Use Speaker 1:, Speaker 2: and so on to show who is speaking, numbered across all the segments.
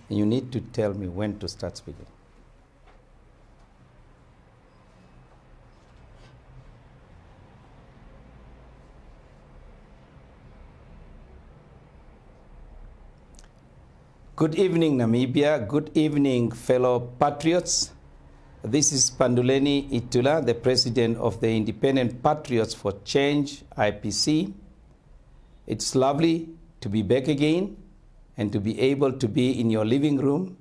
Speaker 1: You need to tell me when to start speaking. Good evening, Namibia. Good evening, fellow Patriots. This is Panduleni Itula, the president of the Independent Patriots for Change, IPC. It's lovely to be back again and to be able to be in your living room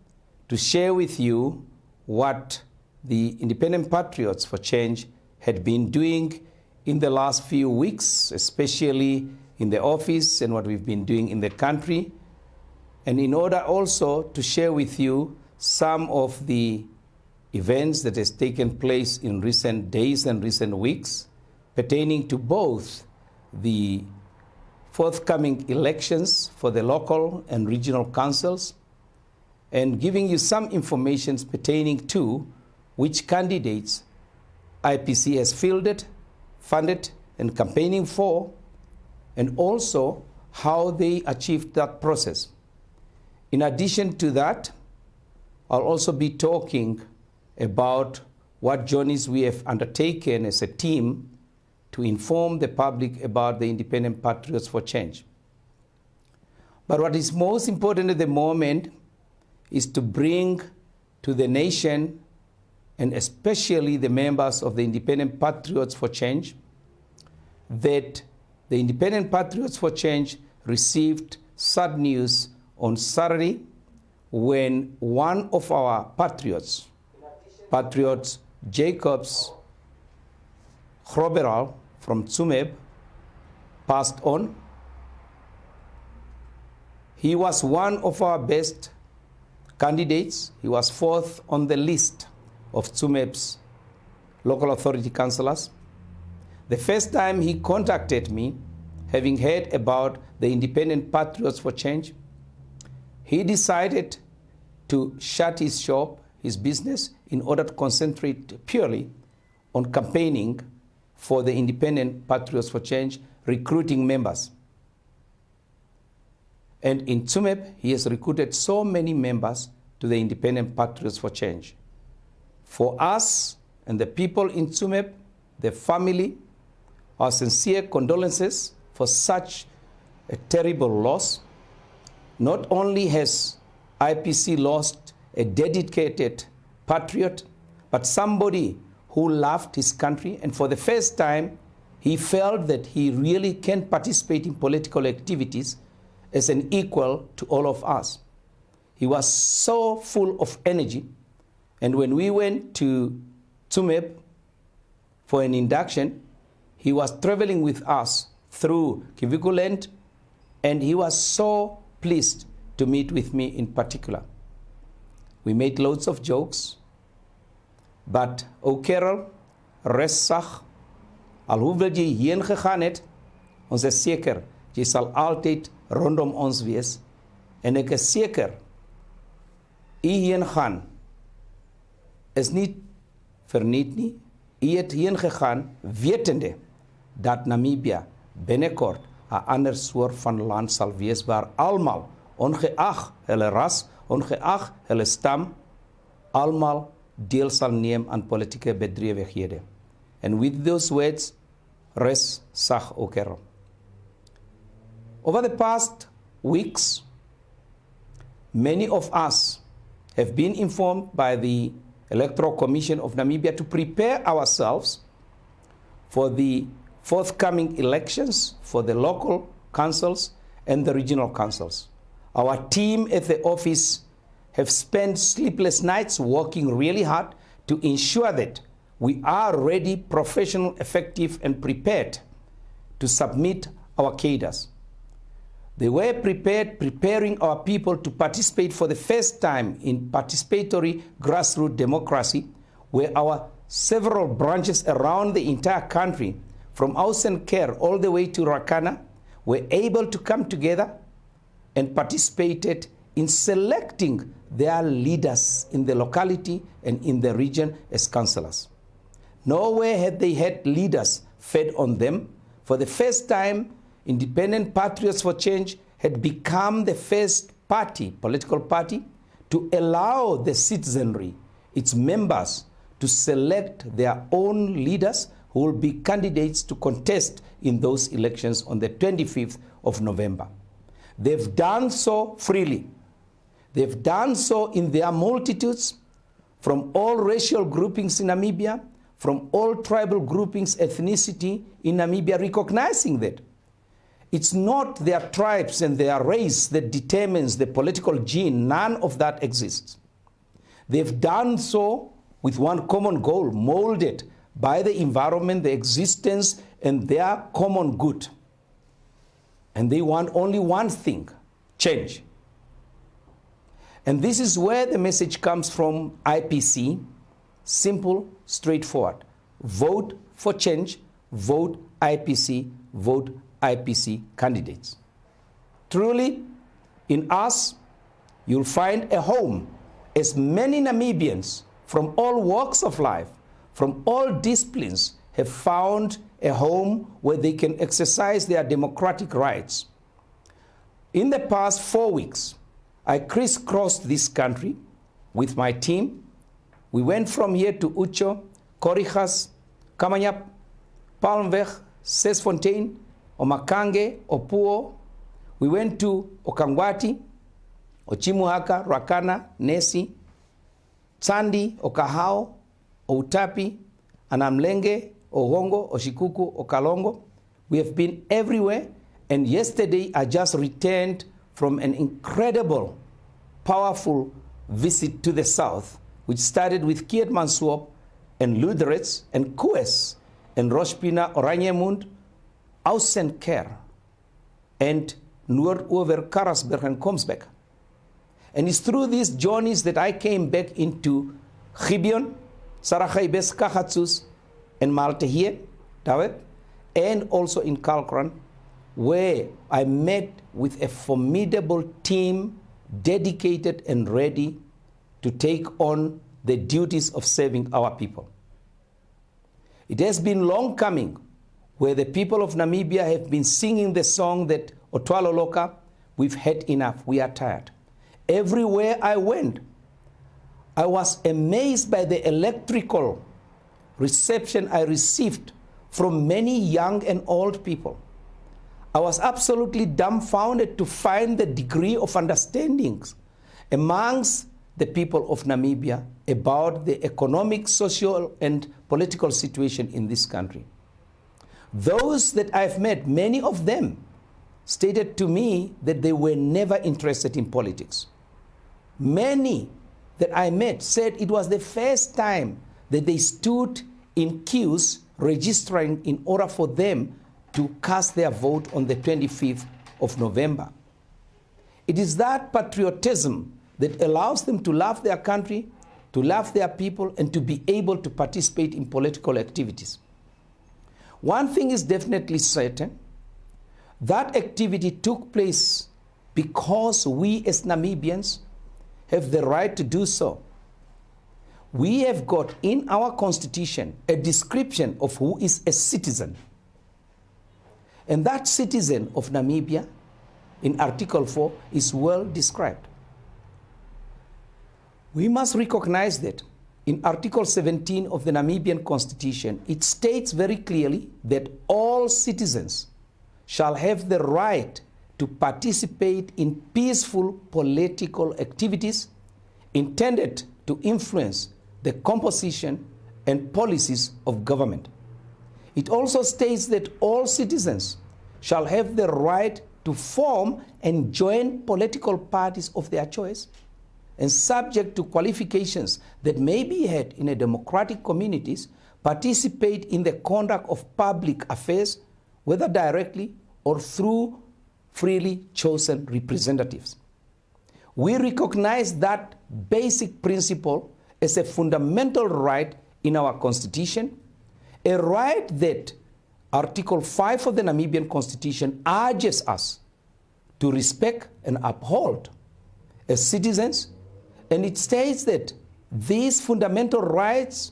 Speaker 1: to share with you what the Independent Patriots for Change had been doing in the last few weeks, especially in the office and what we've been doing in the country. And in order also to share with you some of the events that has taken place in recent days and recent weeks pertaining to both the forthcoming elections for the local and regional councils, and giving you some information pertaining to which candidates IPC has fielded, funded, and campaigning for, and also how they achieved that process. In addition to that, I'll also be talking about what journeys we have undertaken as a team to inform the public about the Independent Patriots for Change. But what is most important at the moment is to bring to the nation, and especially the members of the Independent Patriots for Change, that the Independent Patriots for Change received sad news on Saturday when one of our patriots, Jacobs Groberal from Tsumeb, passed on. He was one of our best candidates. He was fourth on the list of Tsumeb's local authority councillors. The first time he contacted me, having heard about the Independent Patriots for Change, he decided to shut his shop, his business, in order to concentrate purely on campaigning for the Independent Patriots for Change, recruiting members. And in Tsumeb, he has recruited so many members to the Independent Patriots for Change. For us and the people in Tsumeb, the family, our sincere condolences for such a terrible loss. Not only has IPC lost a dedicated patriot, but somebody who loved his country, and for the first time, he felt that he really can participate in political activities as an equal to all of us. He was so full of energy, and when we went to Tsumeb for an induction, he was traveling with us through Kivukuland, and he was so pleased to meet with me in particular. We made loads of jokes, but O'Carroll, restsag, al hoeveel jy heen gegaan het, ons is seker, jy sal altyd rondom ons wees, en ek is seker, jy heen gaan, is nie verniet nie, jy het heen gegaan, wetende, dat Namibia binnekort 'n ander soort van land sal wees, waar almal, ongeag hulle ras, ongeag hulle stam, almal deel sal neem aan politieke bedrywighede. And with those words, res sag Okero. Over the past weeks, many of us have been informed by the Electoral Commission of Namibia to prepare ourselves for the forthcoming elections for the local councils and the regional councils. Our team at the office have spent sleepless nights working really hard to ensure that we are ready, professional, effective, and prepared to submit our cadres. They were preparing our people to participate for the first time in participatory grassroots democracy, where our several branches around the entire country, from Ausenker all the way to Rakana, were able to come together and participated in selecting their leaders in the locality and in the region as councillors. Nowhere had they had leaders fed on them. For the first time, Independent Patriots for Change had become the first party, political party, to allow the citizenry, its members, to select their own leaders who will be candidates to contest in those elections on the 25th of November. They've done so freely. They've done so in their multitudes, from all racial groupings in Namibia, from all tribal groupings, ethnicity in Namibia, recognizing that it's not their tribes and their race that determines the political gene. None of that exists. They've done so with one common goal, molded by the environment, the existence, and their common good. And they want only one thing, change. And this is where the message comes from IPC, simple, straightforward. Vote for change, vote IPC, vote IPC candidates. Truly, in us, you'll find a home, as many Namibians from all walks of life, from all disciplines, have found a home where they can exercise their democratic rights. In the past 4 weeks, I crisscrossed this country with my team. We went from here to Ucho, Korijas, Kamanyap, Palmweg, Sesfontein, Omakange, Opuo. We went to Okangwati, Ochimuhaka, Rakana, Nesi, Tsandi, Okahao, Outapi, Anamlenge, Ogongo, Oshikuku, Okalongo. We have been everywhere, and yesterday I just returned from an incredible, powerful visit to the south, which started with Kietmanswop and Luderitz and Kues and Rospina, Oranjemund, Ausenker, and Noordover, Karasberg and Komsbeek. And it's through these journeys that I came back into Gibeon, Sarajeibes, Kahatsus, and Maltahir, Dawet, and also in Kalkran, where I met with a formidable team dedicated and ready to take on the duties of serving our people. It has been long coming, where the people of Namibia have been singing the song that Otwalo Loka, we've had enough, we are tired. Everywhere I went, I was amazed by the electrical reception I received from many young and old people. I was absolutely dumbfounded to find the degree of understandings amongst the people of Namibia about the economic, social, and political situation in this country. Those that I've met, many of them stated to me that they were never interested in politics. Many that I met said it was the first time that they stood in queues registering in order for them to cast their vote on the 25th of November. It is that patriotism that allows them to love their country, to love their people, and to be able to participate in political activities. One thing is definitely certain, that activity took place because we as Namibians have the right to do so. We have got in our constitution a description of who is a citizen. And that citizen of Namibia in Article 4 is well described. We must recognize that in Article 17 of the Namibian Constitution, it states very clearly that all citizens shall have the right to participate in peaceful political activities intended to influence the composition and policies of government. It also states that all citizens shall have the right to form and join political parties of their choice, and subject to qualifications that may be had in a democratic communities, participate in the conduct of public affairs, whether directly or through freely chosen representatives. We recognize that basic principle as a fundamental right in our Constitution, a right that Article 5 of the Namibian Constitution urges us to respect and uphold as citizens, and it states that these fundamental rights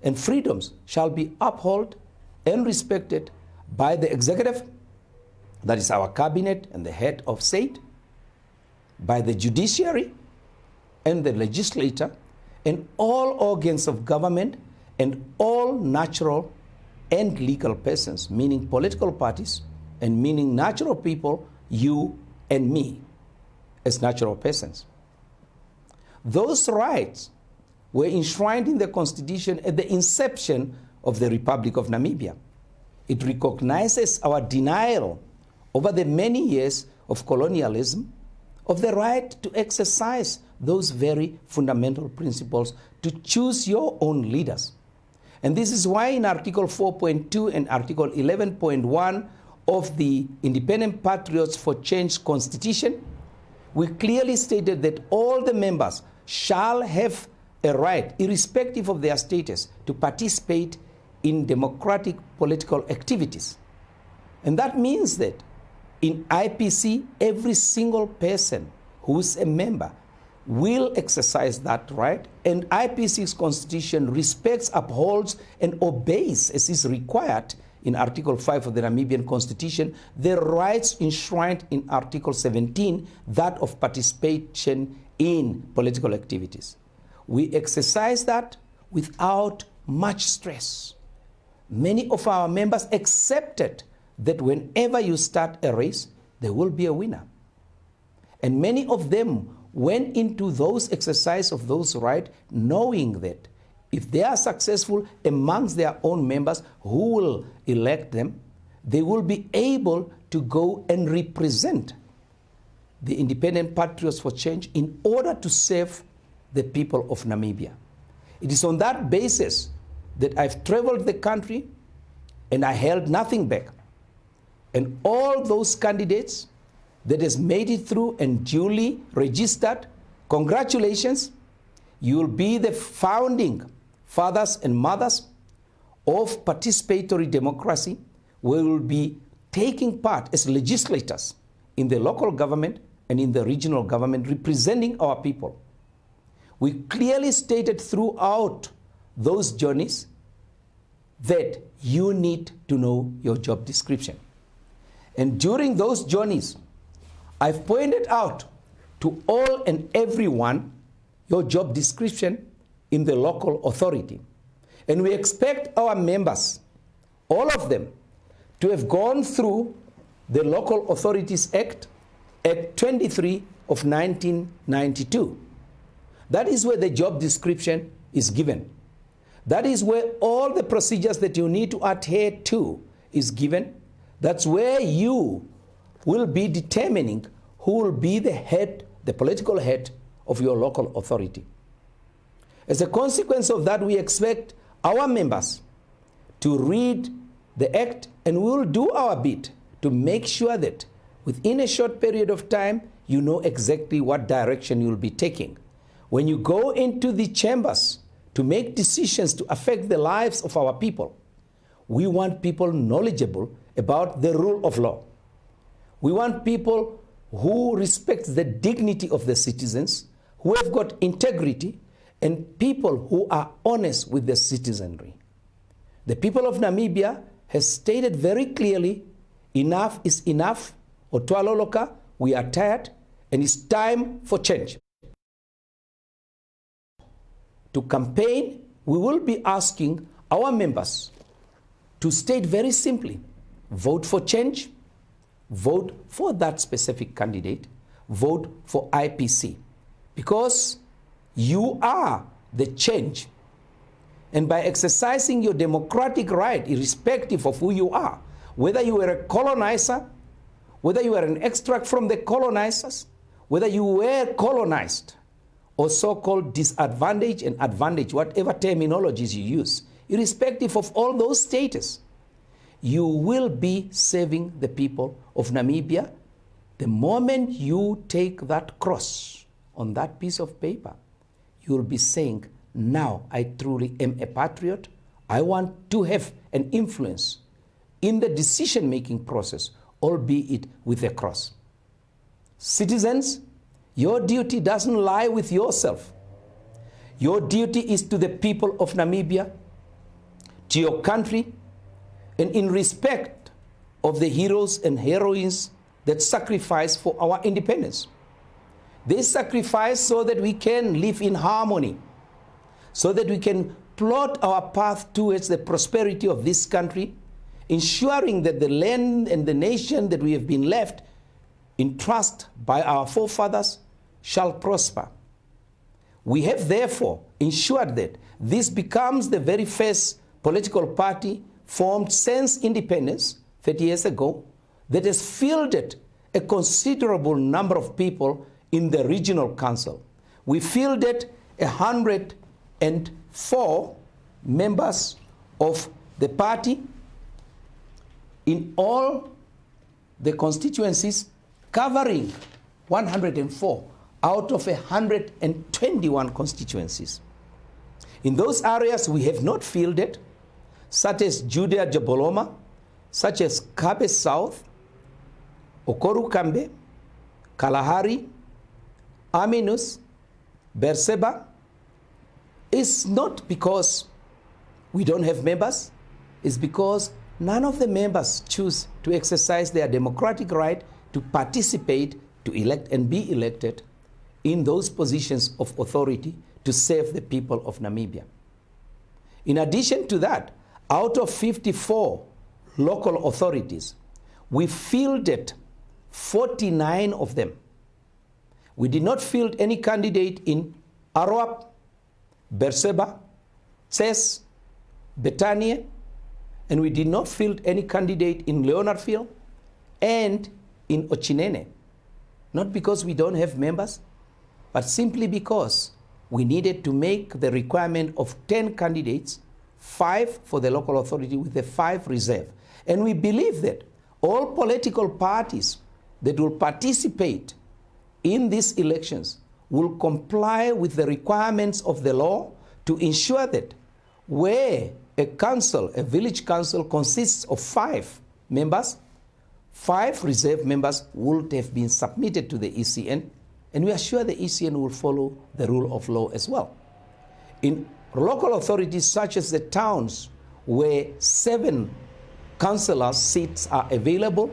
Speaker 1: and freedoms shall be upheld and respected by the executive, that is our cabinet and the head of state, by the judiciary and the legislature and all organs of government and all natural and legal persons, meaning political parties and meaning natural people, you and me as natural persons. Those rights were enshrined in the Constitution at the inception of the Republic of Namibia. It recognizes our denial over the many years of colonialism of the right to exercise those very fundamental principles to choose your own leaders. And this is why in Article 4.2 and Article 11.1 of the Independent Patriots for Change Constitution, we clearly stated that all the members shall have a right, irrespective of their status, to participate in democratic political activities. And that means that in IPC, every single person who's a member will exercise that right, and IPC's constitution respects, upholds, and obeys, as is required in Article 5 of the Namibian Constitution, the rights enshrined in Article 17, that of participation in political activities. We exercise that without much stress. Many of our members accepted that whenever you start a race, there will be a winner. And many of them went into those exercise of those rights knowing that if they are successful amongst their own members who will elect them, they will be able to go and represent the Independent Patriots for Change in order to serve the people of Namibia. It is on that basis that I've traveled the country and I held nothing back. And all those candidates that has made it through and duly registered, congratulations, you will be the founding fathers and mothers of participatory democracy. We will be taking part as legislators in the local government and in the regional government representing our people. We clearly stated throughout those journeys that you need to know your job description. And during those journeys, I've pointed out to all and everyone your job description in the local authority. And we expect our members, all of them, to have gone through the Local Authorities Act, Act 23 of 1992. That is where the job description is given. That is where all the procedures that you need to adhere to is given. That's where you will be determining who will be the head, the political head of your local authority. As a consequence of that, we expect our members to read the act, and we will do our bit to make sure that within a short period of time, you know exactly what direction you'll be taking. When you go into the chambers to make decisions to affect the lives of our people, we want people knowledgeable about the rule of law. We want people who respect the dignity of the citizens, who have got integrity, and people who are honest with the citizenry. The people of Namibia has stated very clearly, enough is enough, Otwaloloka, we are tired, and it's time for change. To campaign, we will be asking our members to state very simply, vote for change, vote for that specific candidate, vote for IPC, because you are the change. And by exercising your democratic right, irrespective of who you are, whether you were a colonizer, whether you were an extract from the colonizers, whether you were colonized, or so-called disadvantage and advantage, whatever terminologies you use, irrespective of all those status, you will be serving the people of Namibia. The moment you take that cross on that piece of paper, you will be saying, now I truly am a patriot. I want to have an influence in the decision-making process, albeit with a cross. Citizens, your duty doesn't lie with yourself. Your duty is to the people of Namibia, to your country, and in respect of the heroes and heroines that sacrificed for our independence. They sacrifice so that we can live in harmony, so that we can plot our path towards the prosperity of this country, ensuring that the land and the nation that we have been left in trust by our forefathers shall prosper. We have therefore ensured that this becomes the very first political party formed since independence 30 years ago that has fielded a considerable number of people in the regional council. We fielded 104 members of the party in all the constituencies, covering 104 out of 121 constituencies. In those areas we have not fielded, such as Judea Jaboloma, such as Kabe South, Okoru Kambe, Kalahari, Aminus, Berseba, is not because we don't have members, it's because none of the members choose to exercise their democratic right to participate, to elect and be elected in those positions of authority to serve the people of Namibia. In addition to that, out of 54 local authorities, we fielded 49 of them. We did not field any candidate in Aroap, Berseba, Tses, Betania, and we did not field any candidate in Leonardville and in Ochinene. Not because we don't have members, but simply because we needed to make the requirement of 10 candidates, 5 for the local authority with the 5 reserve. And we believe that all political parties that will participate in these elections will comply with the requirements of the law to ensure that where a council, a village council, consists of 5 members, 5 reserve members would have been submitted to the ECN, and we are sure the ECN will follow the rule of law as well. In local authorities such as the towns where 7 councillor seats are available,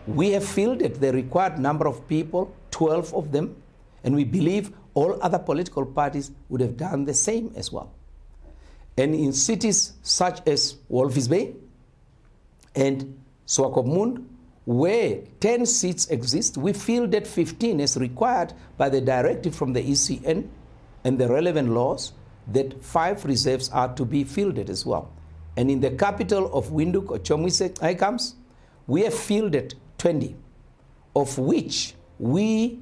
Speaker 1: we have fielded the required number of people, 12 of them, and we believe all other political parties would have done the same as well. And in cities such as Walvis Bay and Swakopmund, where 10 seats exist, we fielded 15 as required by the directive from the ECN and the relevant laws that 5 reserves are to be fielded as well. And in the capital of Windhoek, or Chomwise, ICAMS, we have fielded 20, of which we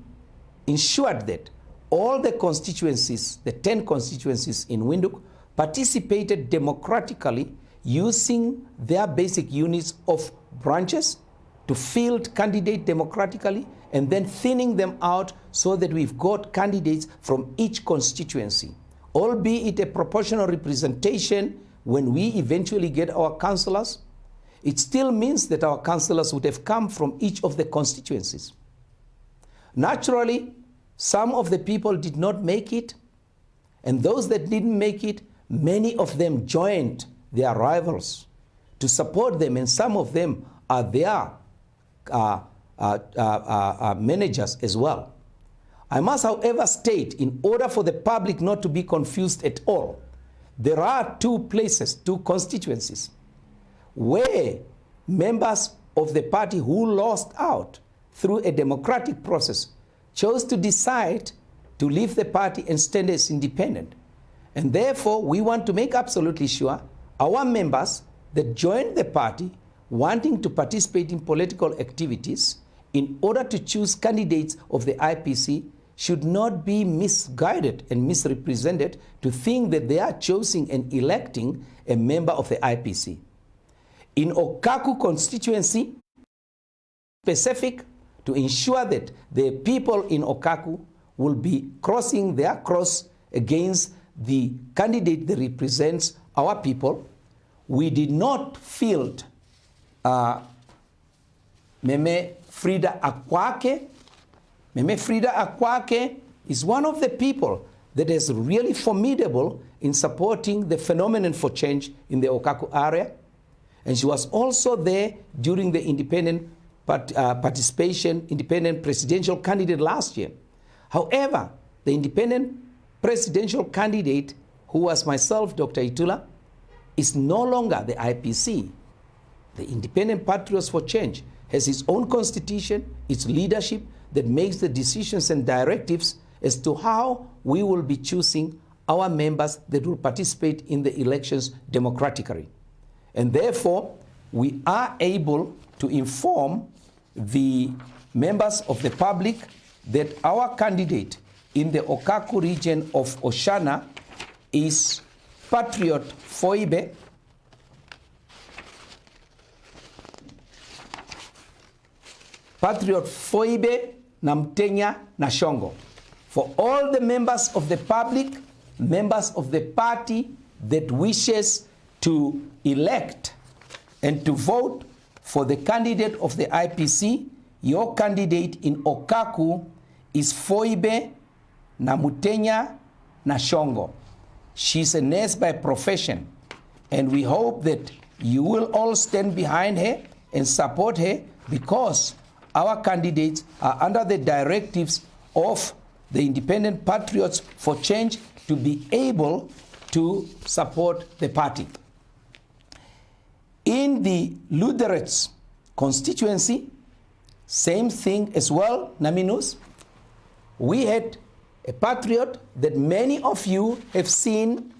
Speaker 1: ensured that all the constituencies, the 10 constituencies in Windhoek, participated democratically using their basic units of branches to field candidate democratically and then thinning them out so that we've got candidates from each constituency. Albeit a proportional representation, when we eventually get our councillors, it still means that our councillors would have come from each of the constituencies. Naturally, some of the people did not make it, and those that didn't make it, many of them joined their rivals to support them, and some of them are their managers as well. I must, however, state, in order for the public not to be confused at all, there are 2 places, 2 constituencies, where members of the party who lost out through a democratic process chose to decide to leave the party and stand as independent. And therefore, we want to make absolutely sure our members that joined the party wanting to participate in political activities in order to choose candidates of the IPC should not be misguided and misrepresented to think that they are choosing and electing a member of the IPC. In Okaku constituency, specific to ensure that the people in Okaku will be crossing their cross against the candidate that represents our people, we did not field Meme Frida Akwake. Meme Frida Akwake is one of the people that is really formidable in supporting the phenomenon for change in the Okaku area. And she was also there during the independent participation, independent presidential candidate last year. However, the independent presidential candidate, who was myself, Dr. Itula, is no longer the IPC. The Independent Patriots for Change has its own constitution, its leadership that makes the decisions and directives as to how we will be choosing our members that will participate in the elections democratically. And therefore, we are able to inform the members of the public that our candidate in the Okaku region of Oshana is Patriot Foibe, Patriot Foibe Namtenya Nashongo. For all the members of the public, members of the party that wishes to elect and to vote for the candidate of the IPC, your candidate in Okaku is Foibe Namutenya Nashongo. She's a nurse by profession, and we hope that you will all stand behind her and support her, because our candidates are under the directives of the Independent Patriots for Change to be able to support the party. In the Lutherans constituency, same thing as well, Naminus. We had a patriot that many of you have seen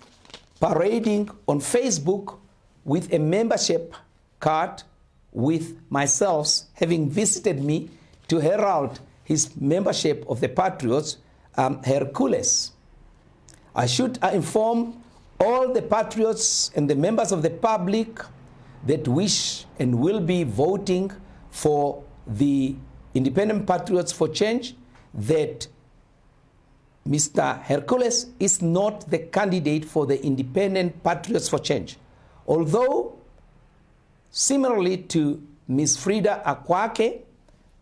Speaker 1: parading on Facebook with a membership card, with myself having visited me to herald his membership of the Patriots, Hercules. I should inform all the Patriots and the members of the public that wish and will be voting for the Independent Patriots for Change that Mr. Hercules is not the candidate for the Independent Patriots for Change. Although, similarly to Ms. Frida Akwake,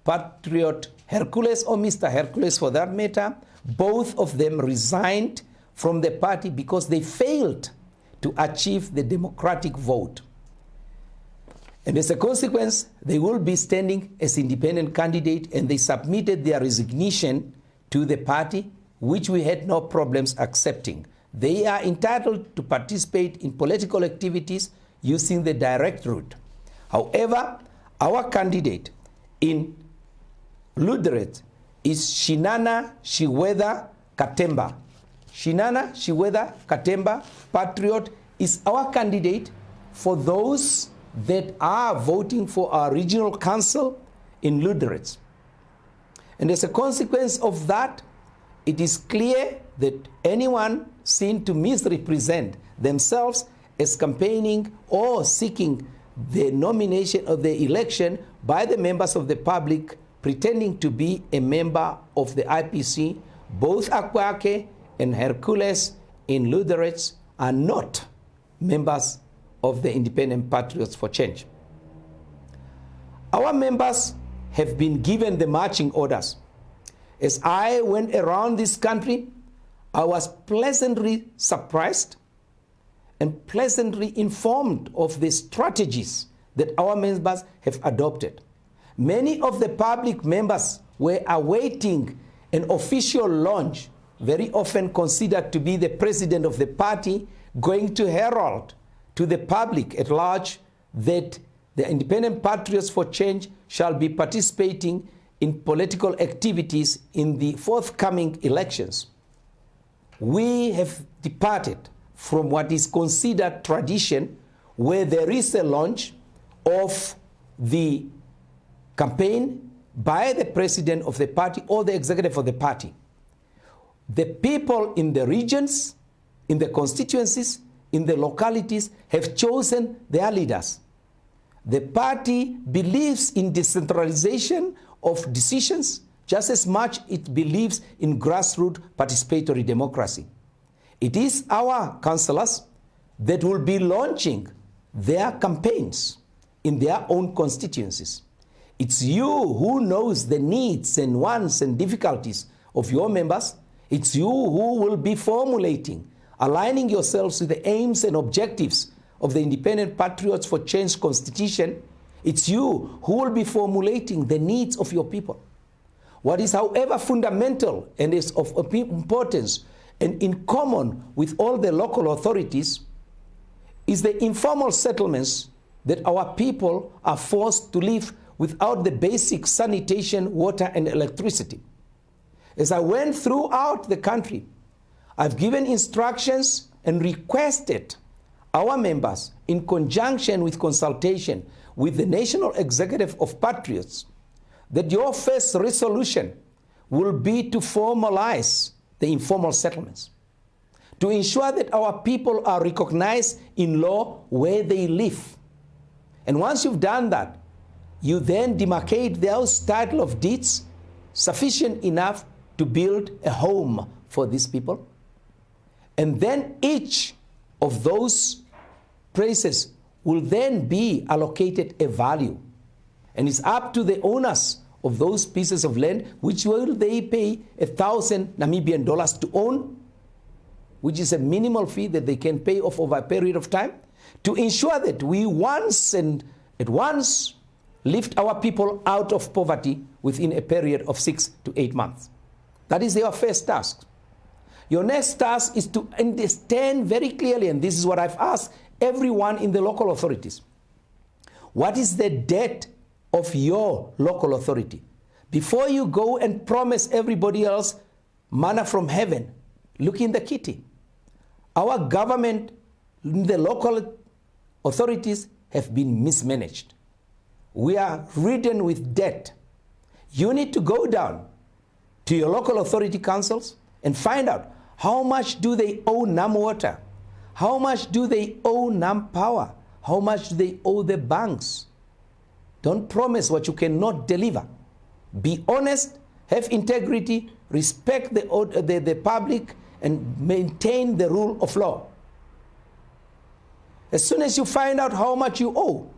Speaker 1: Patriot Hercules, or Mr. Hercules for that matter, both of them resigned from the party because they failed to achieve the democratic vote. And as a consequence, they will be standing as independent candidate, and they submitted their resignation to the party, which we had no problems accepting. They are entitled to participate in political activities using the direct route. However, our candidate in Luderet is Shinana Shiweda Katemba. Shinana Shiweda Katemba, Patriot, is our candidate for those that are voting for our regional council in Luderet. And as a consequence of that, it is clear that anyone seen to misrepresent themselves as campaigning or seeking the nomination of the election by the members of the public pretending to be a member of the IPC, both Akwake and Hercules in Luderet are not members of the Independent Patriots for Change. Our members have been given the marching orders. As I went around this country, I was pleasantly surprised and pleasantly informed of the strategies that our members have adopted. Many of the public members were awaiting an official launch, very often considered to be the president of the party, going to herald to the public at large that the Independent Patriots for Change shall be participating in political activities in the forthcoming elections. We have departed from what is considered tradition, where there is a launch of the campaign by the president of the party or the executive of the party. The people in the regions, in the constituencies, in the localities have chosen their leaders. The party believes in decentralization of decisions just as much it believes in grassroots participatory democracy. It is our councillors that will be launching their campaigns in their own constituencies. It's you who knows the needs and wants and difficulties of your members. It's you who will be formulating, aligning yourselves with the aims and objectives of the Independent Patriots for Change Constitution. It's you who will be formulating the needs of your people. What is, however, fundamental and is of importance and in common with all the local authorities is the informal settlements that our people are forced to live without the basic sanitation, water, and electricity. As I went throughout the country, I've given instructions and requested our members, in conjunction with consultation with the National Executive of Patriots, that your first resolution will be to formalize the informal settlements, to ensure that our people are recognized in law where they live. And once you've done that, you then demarcate those title of deeds sufficient enough to build a home for these people. And then each of those places will then be allocated a value. And it's up to the owners of those pieces of land, which will they pay 1,000 Namibian dollars to own, which is a minimal fee that they can pay off over a period of time, to ensure that we once and at once lift our people out of poverty within a period of 6 to 8 months. That is your first task. Your next task is to understand very clearly, and this is what I've asked everyone in the local authorities. What is the debt of your local authority? Before you go and promise everybody else manna from heaven, look in the kitty. Our government, the local authorities have been mismanaged. We are ridden with debt. You need to go down to your local authority councils and find out how much do they owe NAM Water? How much do they owe NAM Power? How much do they owe the banks? Don't promise what you cannot deliver. Be honest, have integrity, respect the public, and maintain the rule of law. As soon as you find out how much you owe,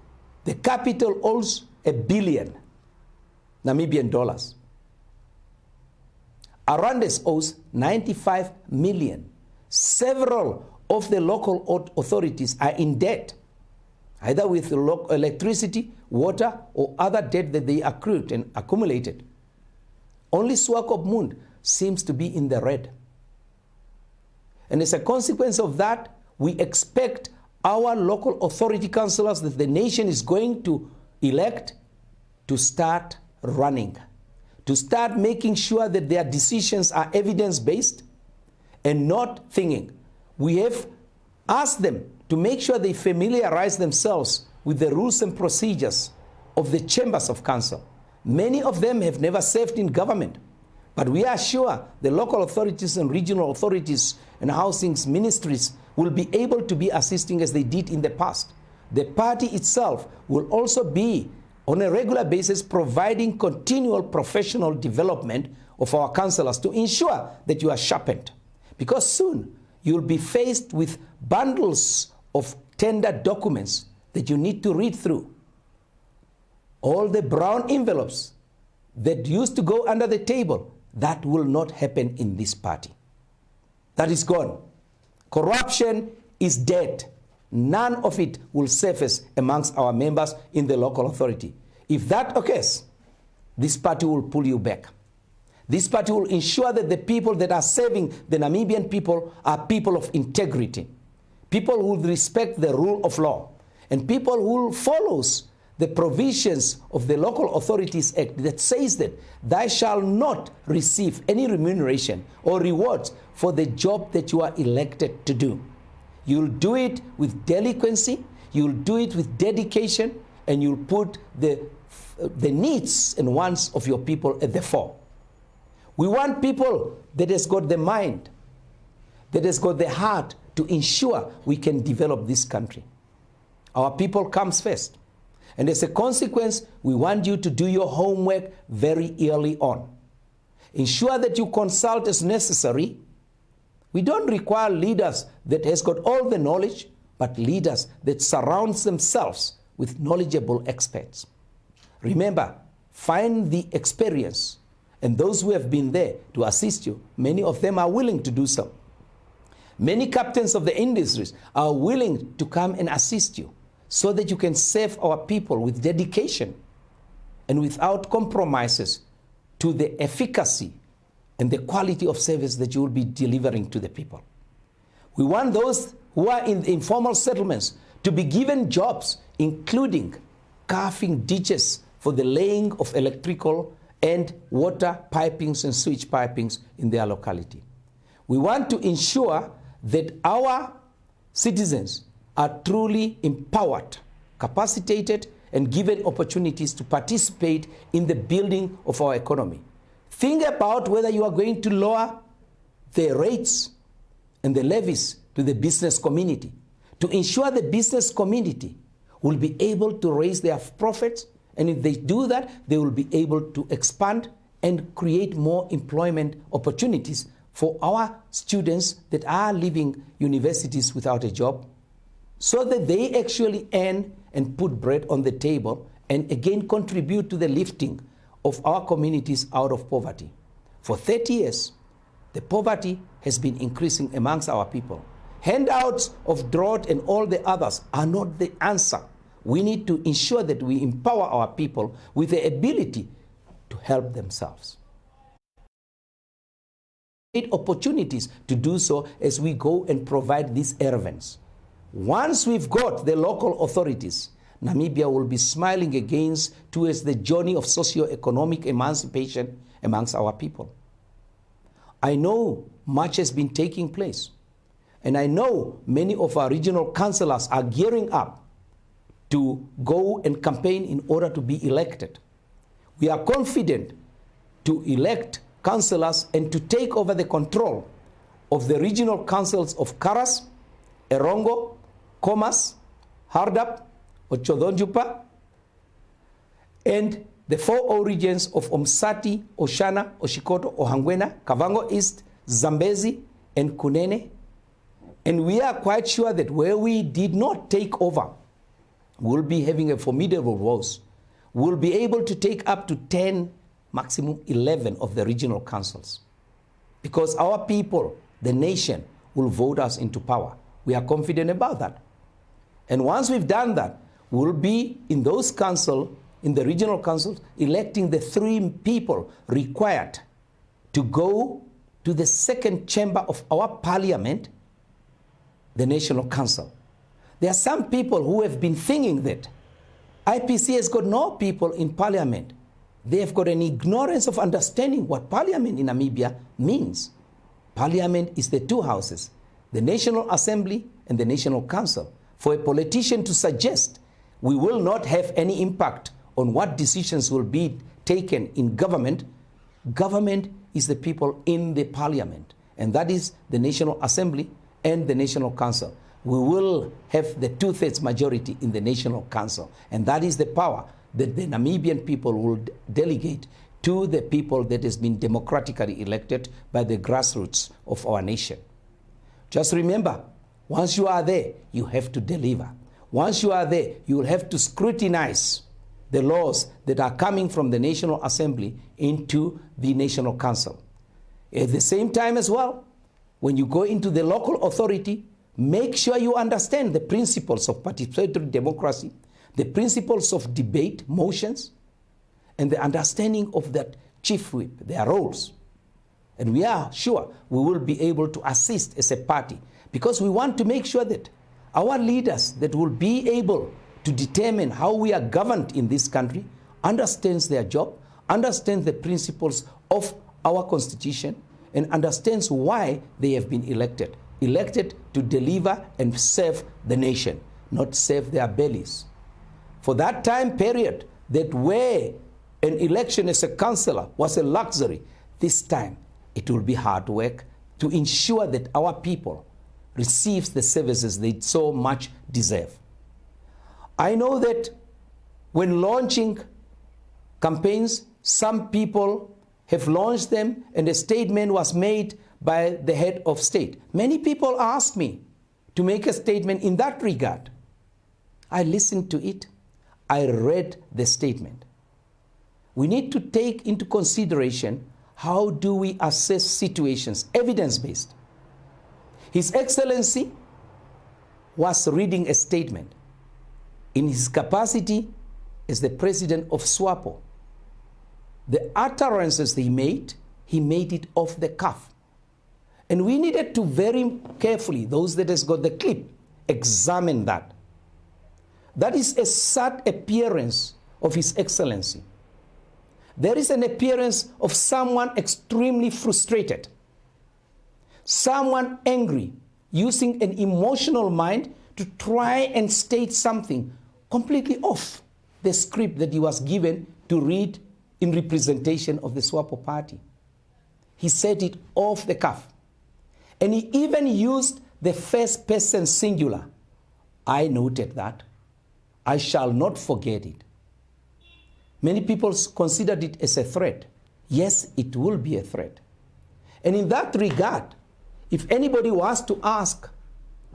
Speaker 1: the capital owes $1 billion Namibian dollars. Arandis owes 95 million. Several of the local authorities are in debt, either with electricity, water, or other debt that they accrued and accumulated. Only Swakopmund seems to be in the red. And as a consequence of that, we expect our local authority councillors that the nation is going to elect to start running, to start making sure that their decisions are evidence-based and not thinking. We have asked them to make sure they familiarize themselves with the rules and procedures of the chambers of council. Many of them have never served in government, but we are sure the local authorities and regional authorities and housing ministries will be able to be assisting as they did in the past. The party itself will also be on a regular basis providing continual professional development of our councillors to ensure that you are sharpened. Because soon you'll be faced with bundles of tender documents that you need to read through. All the brown envelopes that used to go under the table, that will not happen in this party. That is gone. Corruption is dead. None of it will surface amongst our members in the local authority. If that occurs, this party will pull you back. This party will ensure that the people that are serving the Namibian people are people of integrity, people who respect the rule of law, and people who follows the provisions of the Local Authorities Act that says that thou shalt not receive any remuneration or rewards for the job that you are elected to do. You'll do it with delicacy, you'll do it with dedication, and you'll put the needs and wants of your people at the fore. We want people that has got the mind, that has got the heart to ensure we can develop this country. Our people comes first. And as a consequence, we want you to do your homework very early on. Ensure that you consult as necessary. We don't require leaders that has got all the knowledge, but leaders that surrounds themselves with knowledgeable experts. Remember, find the experience and those who have been there to assist you. Many of them are willing to do so. Many captains of the industries are willing to come and assist you so that you can serve our people with dedication and without compromises to the efficacy and the quality of service that you will be delivering to the people. We want those who are in the informal settlements to be given jobs, including carving ditches for the laying of electrical and water pipings and sewage pipings in their locality. We want to ensure that our citizens are truly empowered, capacitated, and given opportunities to participate in the building of our economy. Think about whether you are going to lower the rates and the levies to the business community to ensure the business community will be able to raise their profits, and if they do that, they will be able to expand and create more employment opportunities for our students that are leaving universities without a job, so that they actually earn and put bread on the table and again contribute to the lifting of our communities out of poverty. For 30 years, the poverty has been increasing amongst our people. Handouts of drought and all the others are not the answer. We need to ensure that we empower our people with the ability to help themselves. Opportunities to do so as we go and provide these events. Once we've got the local authorities, Namibia will be smiling again towards the journey of socio-economic emancipation amongst our people. I know much has been taking place, and I know many of our regional councillors are gearing up to go and campaign in order to be elected. We are confident to elect councillors and to take over the control of the regional councils of Karas, Erongo, Komas, Hardap, Ochodonjupa, and the 4 regions of Omsati, Oshana, Oshikoto, Ohangwena, Kavango East, Zambezi, and Kunene. And we are quite sure that where we did not take over, we'll be having a formidable force. We'll be able to take up to 10, maximum 11 of the regional councils. Because our people, the nation, will vote us into power. We are confident about that. And once we've done that, we'll be in those councils, in the regional councils, electing the 3 people required to go to the 2nd chamber of our parliament, the National Council. There are some people who have been thinking that IPC has got no people in parliament. They have got an ignorance of understanding what parliament in Namibia means. Parliament is the 2 houses, the National Assembly and the National Council. For a politician to suggest we will not have any impact on what decisions will be taken in government, government is the people in the parliament, and that is the National Assembly and the National Council. We will have the 2/3 majority in the National Council, and that is the power that the Namibian people will delegate to the people that has been democratically elected by the grassroots of our nation. Just remember, once you are there, you have to deliver. Once you are there, you will have to scrutinize the laws that are coming from the National Assembly into the National Council. At the same time as well, when you go into the local authority, make sure you understand the principles of participatory democracy, the principles of debate, motions, and the understanding of that chief whip, their roles. And we are sure we will be able to assist as a party, because we want to make sure that our leaders that will be able to determine how we are governed in this country understands their job, understands the principles of our constitution, and understands why they have been elected. Elected to deliver and serve the nation, not serve their bellies. For that time period, that where an election as a councillor was a luxury, this time it will be hard work to ensure that our people receives the services they so much deserve. I know that when launching campaigns, some people have launched them and a statement was made by the head of state. Many people asked me to make a statement in that regard. I listened to it. I read the statement. We need to take into consideration how do we assess situations, evidence-based. His Excellency was reading a statement in his capacity as the president of SWAPO. The utterances he made it off the cuff. And we needed to very carefully, those that has got the clip, examine that. That is a sad appearance of His Excellency. There is an appearance of someone extremely frustrated, someone angry, using an emotional mind to try and state something completely off the script that he was given to read in representation of the SWAPO party. He said it off the cuff. And he even used the first person singular. I noted that. I shall not forget it. Many people considered it as a threat. Yes, it will be a threat. And in that regard, if anybody was to ask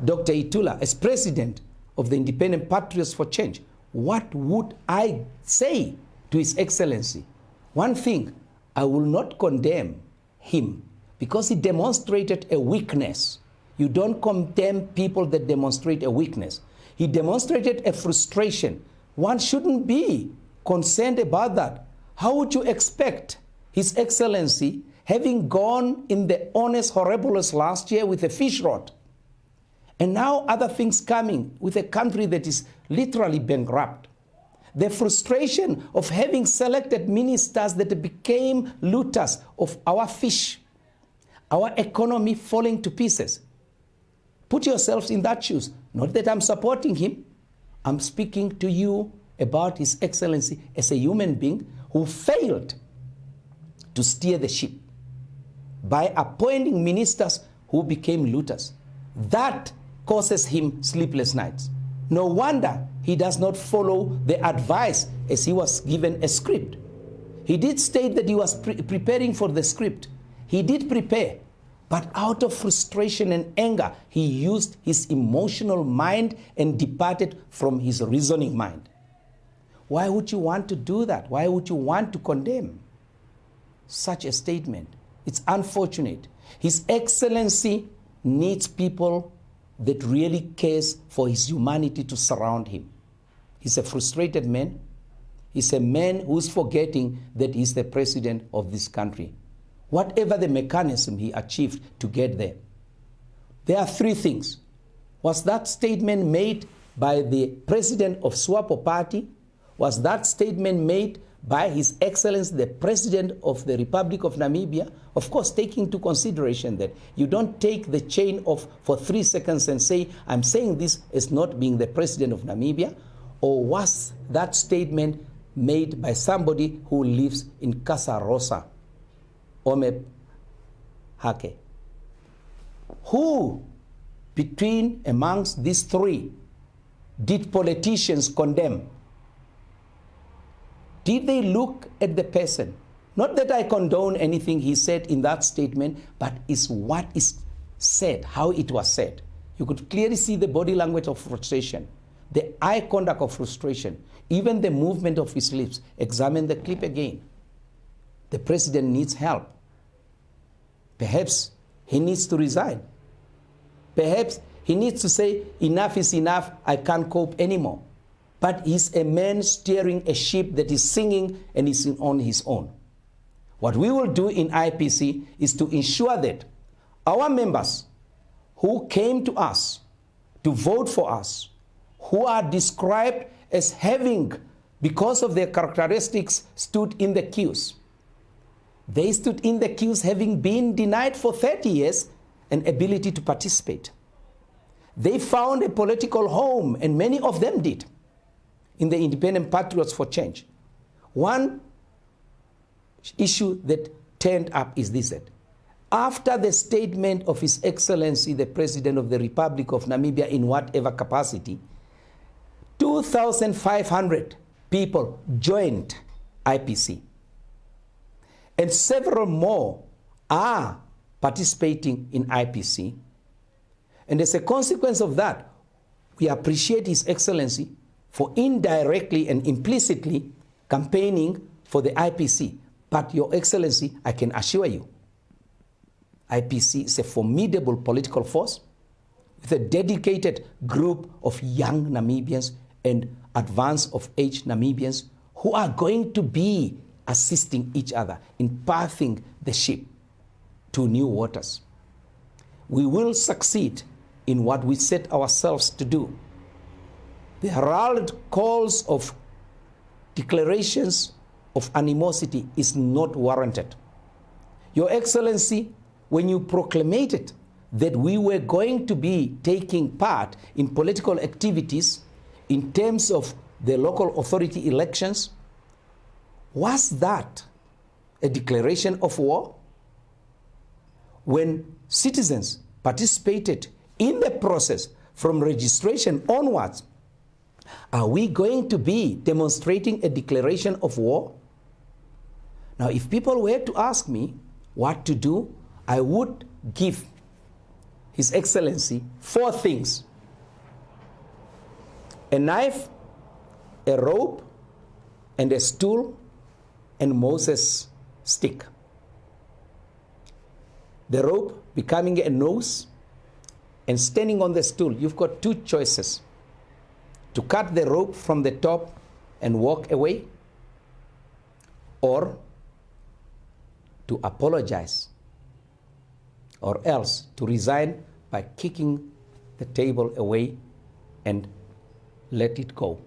Speaker 1: Dr. Itula, as president of the Independent Patriots for Change, what would I say to His Excellency? One thing, I will not condemn him because he demonstrated a weakness. You don't condemn people that demonstrate a weakness. He demonstrated a frustration. One shouldn't be concerned about that. How would you expect His Excellency, having gone in the honest horribles last year with a fish rod, and now other things coming with a country that is literally bankrupt, the frustration of having selected ministers that became looters of our fish, our economy falling to pieces. Put yourselves in that shoes. Not that I'm supporting him. I'm speaking to you about His Excellency as a human being who failed to steer the ship by appointing ministers who became looters. That causes him sleepless nights. No wonder he does not follow the advice as he was given a script. He did state that he was preparing for the script. He did prepare, but out of frustration and anger, he used his emotional mind and departed from his reasoning mind. Why would you want to do that? Why would you want to condemn such a statement? It's unfortunate. His Excellency needs people that really cares for his humanity to surround him. He's a frustrated man. He's a man who's forgetting that he's the president of this country. Whatever the mechanism he achieved to get there. There are three things. Was that statement made by the president of SWAPO party? Was that statement made by His Excellency, the President of the Republic of Namibia? Of course, taking into consideration that you don't take the chain off for 3 seconds and say, I'm saying this as not being the President of Namibia. Or was that statement made by somebody who lives in Casa Rosa, Ome Hake? Who, between amongst these three, did politicians condemn? Did they look at the person? Not that I condone anything he said in that statement, but it's what is said, how it was said. You could clearly see the body language of frustration, the eye contact of frustration, even the movement of his lips. Examine the clip again. The president needs help. Perhaps he needs to resign. Perhaps he needs to say, enough is enough, I can't cope anymore. But he's a man steering a ship that is singing and is on his own. What we will do in IPC is to ensure that our members who came to us to vote for us, who are described as having, because of their characteristics, stood in the queues. They stood in the queues having been denied for 30 years an ability to participate. They found a political home, and many of them did, in the Independent Patriots for Change. One issue that turned up is this: that after the statement of His Excellency, the President of the Republic of Namibia, in whatever capacity, 2,500 people joined IPC. And several more are participating in IPC. And as a consequence of that, we appreciate His Excellency for indirectly and implicitly campaigning for the IPC. But Your Excellency, I can assure you, IPC is a formidable political force with a dedicated group of young Namibians and advanced of age Namibians who are going to be assisting each other in pathing the ship to new waters. We will succeed in what we set ourselves to do. The herald calls of declarations of animosity is not warranted. Your Excellency, when you proclaimed that we were going to be taking part in political activities in terms of the local authority elections, was that a declaration of war? When citizens participated in the process from registration onwards, are we going to be demonstrating a declaration of war? Now, if people were to ask me what to do, I would give His Excellency 4 things: a knife, a rope, and a stool, and Moses' stick. The rope becoming a nose, and standing on the stool, you've got 2 choices: to cut the rope from the top and walk away, or to apologize, or else to resign by kicking the table away and let it go.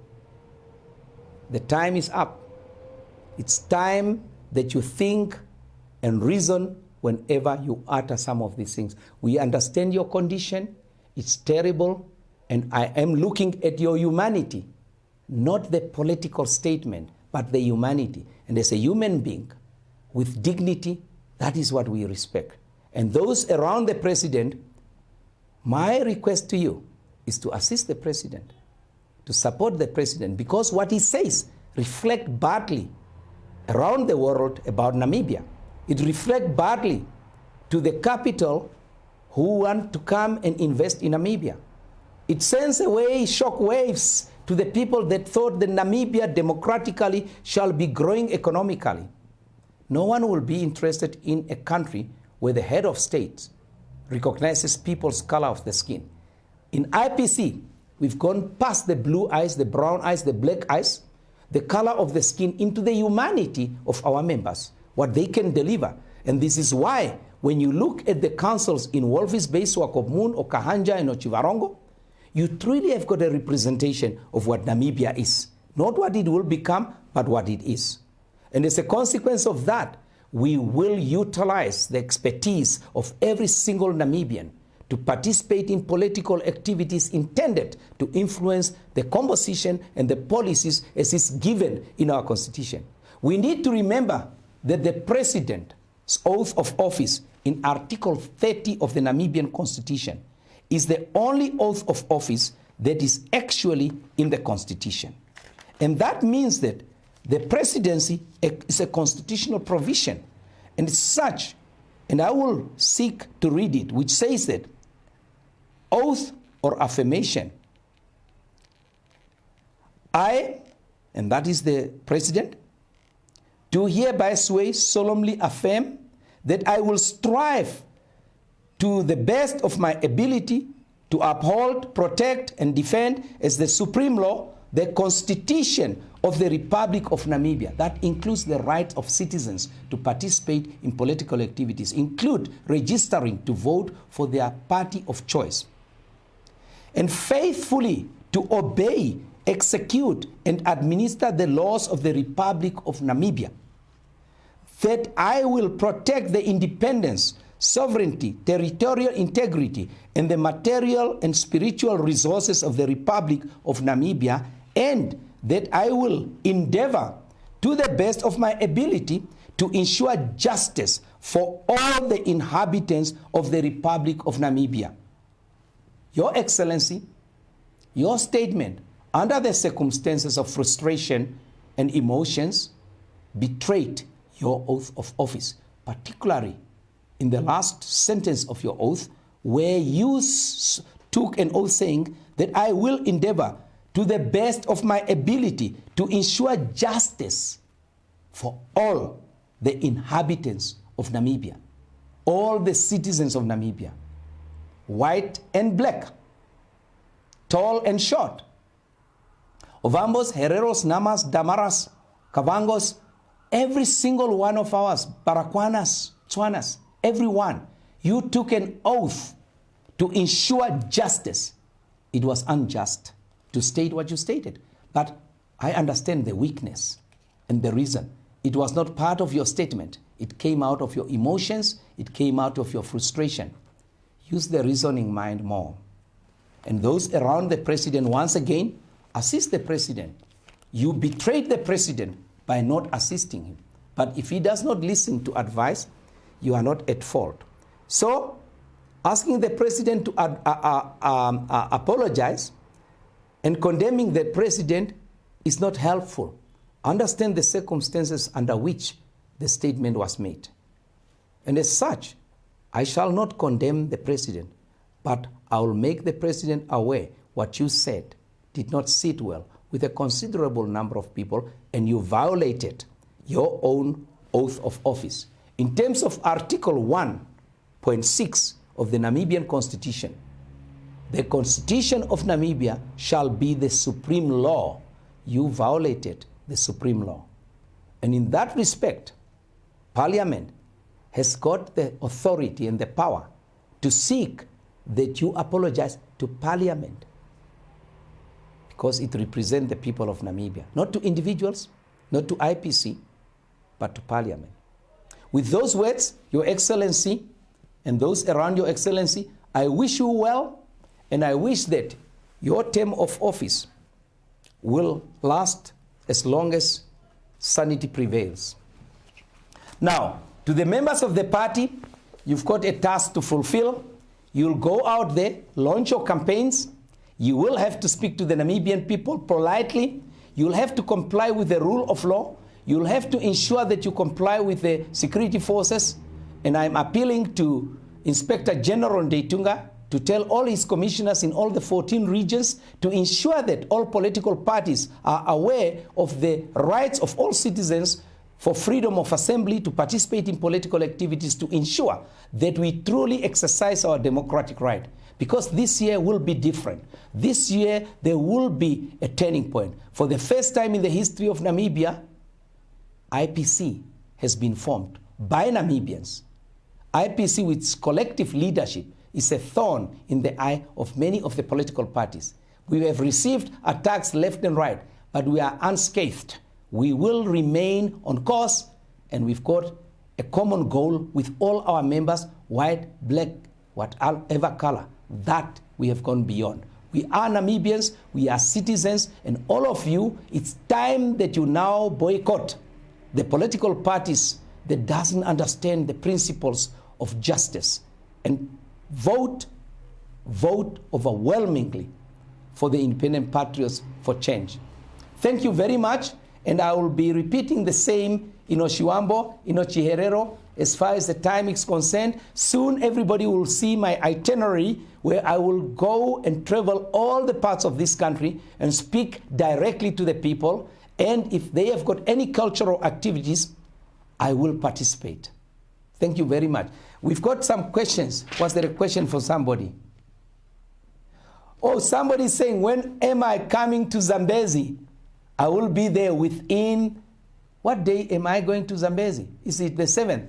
Speaker 1: The time is up. It's time that you think and reason whenever you utter some of these things. We understand your condition. It's terrible. And I am looking at your humanity, not the political statement, but the humanity. And as a human being with dignity, that is what we respect. And those around the president, my request to you is to assist the president, to support the president, because what he says reflects badly around the world about Namibia. It reflects badly to the capital who want to come and invest in Namibia. It sends away shock waves to the people that thought that Namibia democratically shall be growing economically. No one will be interested in a country where the head of state recognizes people's color of the skin. In IPC, we've gone past the blue eyes, the brown eyes, the black eyes, the color of the skin, into the humanity of our members, what they can deliver. And this is why when you look at the councils in Walvis Bay, Swakopmund, Okahanja, and Ochivarongo, you truly have got a representation of what Namibia is. Not what it will become, but what it is. And as a consequence of that, we will utilize the expertise of every single Namibian to participate in political activities intended to influence the composition and the policies as is given in our constitution. We need to remember that the president's oath of office in Article 30 of the Namibian Constitution is the only oath of office that is actually in the Constitution. And that means that the presidency is a constitutional provision, and it's such, and I will seek to read it, which says that oath or affirmation, I, and that is the president, do hereby swear solemnly affirm that I will strive to the best of my ability to uphold, protect, and defend as the supreme law the Constitution of the Republic of Namibia. That includes the right of citizens to participate in political activities, include registering to vote for their party of choice, and faithfully to obey, execute, and administer the laws of the Republic of Namibia. That I will protect the independence, sovereignty, territorial integrity, and the material and spiritual resources of the Republic of Namibia, and that I will endeavor to the best of my ability to ensure justice for all the inhabitants of the Republic of Namibia. Your Excellency, your statement, under the circumstances of frustration and emotions, betrayed your oath of office, particularly in the last sentence of your oath, where you took an oath saying that I will endeavor to the best of my ability to ensure justice for all the inhabitants of Namibia, all the citizens of Namibia, white and black, tall and short, Ovambos, Hereros, Namas, Damaras, Kavangos, Every single one of ours, Barakwanas, Tswanas, everyone, you took an oath to ensure justice. It was unjust to state what you stated. But I understand the weakness and the reason. It was not part of your statement. It came out of your emotions. It came out of your frustration. Use the reasoning mind more. And those around the president, once again, assist the president. You betrayed the president by not assisting him. But if he does not listen to advice, you are not at fault. So, asking the president to apologize and condemning the president is not helpful. Understand the circumstances under which the statement was made. And as such, I shall not condemn the president, but I will make the president aware what you said did not sit well with a considerable number of people, and you violated your own oath of office. In terms of Article 1.6 of the Namibian Constitution, the Constitution of Namibia shall be the supreme law. You violated the supreme law. And in that respect, Parliament has got the authority and the power to seek that you apologize to Parliament, because it represents the people of Namibia, not to individuals, not to IPC, but to Parliament. With those words, Your Excellency, and those around Your Excellency, I wish you well, and I wish that your term of office will last as long as sanity prevails. Now, to the members of the party, you've got a task to fulfill. You'll go out there, launch your campaigns. You will have to speak to the Namibian people politely. You'll have to comply with the rule of law. You'll have to ensure that you comply with the security forces. And I'm appealing to Inspector General Ndeitunga to tell all his commissioners in all the 14 regions to ensure that all political parties are aware of the rights of all citizens for freedom of assembly, to participate in political activities, to ensure that we truly exercise our democratic right. Because this year will be different. This year, there will be a turning point. For the first time in the history of Namibia, IPC has been formed by Namibians. IPC, with its collective leadership, is a thorn in the eye of many of the political parties. We have received attacks left and right, but we are unscathed. We will remain on course, and we've got a common goal with all our members, white, black, whatever color, that we have gone beyond. We are Namibians, we are citizens, and all of you, it's time that you now boycott the political parties that doesn't understand the principles of justice, and vote overwhelmingly for the Independent Patriots for change. Thank you very much. And I will be repeating the same in Oshiwambo, in Ochiherero, as far as the time is concerned. Soon everybody will see my itinerary, where I will go and travel all the parts of this country and speak directly to the people. And if they have got any cultural activities, I will participate. Thank you very much. We've got some questions. Was there a question for somebody? Oh, somebody is saying, when am I coming to Zambezi? I will be there within, what day am I going to Zambezi? Is it the 7th?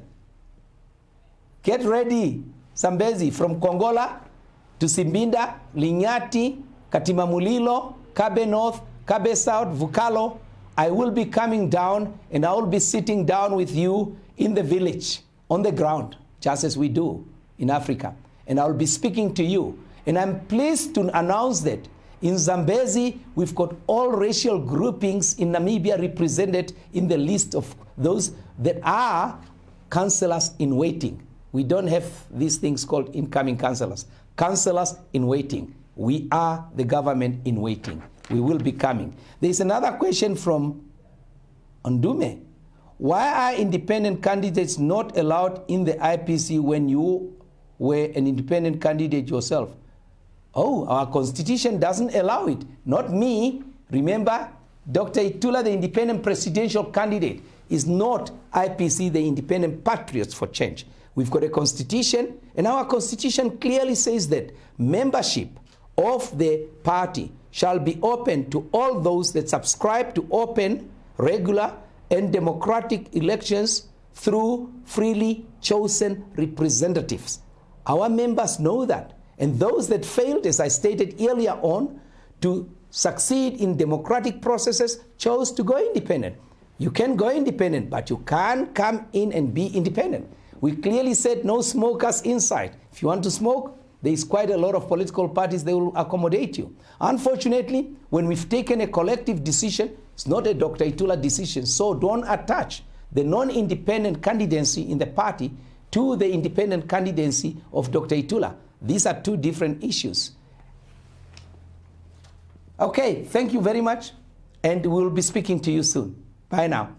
Speaker 1: Get ready, Zambezi, from Kongola to Simbinda, Linyati, Katimamulilo, Kabe North, Kabe South, Vukalo. I will be coming down, and I will be sitting down with you in the village, on the ground, just as we do in Africa. And I will be speaking to you. And I'm pleased to announce that in Zambezi, we've got all racial groupings in Namibia represented in the list of those that are councillors in waiting. We don't have these things called incoming councillors. Councillors in waiting. We are the government in waiting. We will be coming. There's another question from Ondume. Why are independent candidates not allowed in the IPC when you were an independent candidate yourself? Oh, our constitution doesn't allow it. Not me. Remember, Dr. Itula, the independent presidential candidate, is not IPC, the Independent Patriots for Change. We've got a constitution, and our constitution clearly says that membership of the party shall be open to all those that subscribe to open, regular, and democratic elections through freely chosen representatives. Our members know that. And those that failed, as I stated earlier on, to succeed in democratic processes chose to go independent. You can go independent, but you can't come in and be independent. We clearly said no smokers inside. If you want to smoke, there is quite a lot of political parties that will accommodate you. Unfortunately, when we've taken a collective decision, it's not a Dr. Itula decision, so don't attach the non-independent candidacy in the party to the independent candidacy of Dr. Itula. These are two different issues. Okay, thank you very much, and we'll be speaking to you soon. Bye now.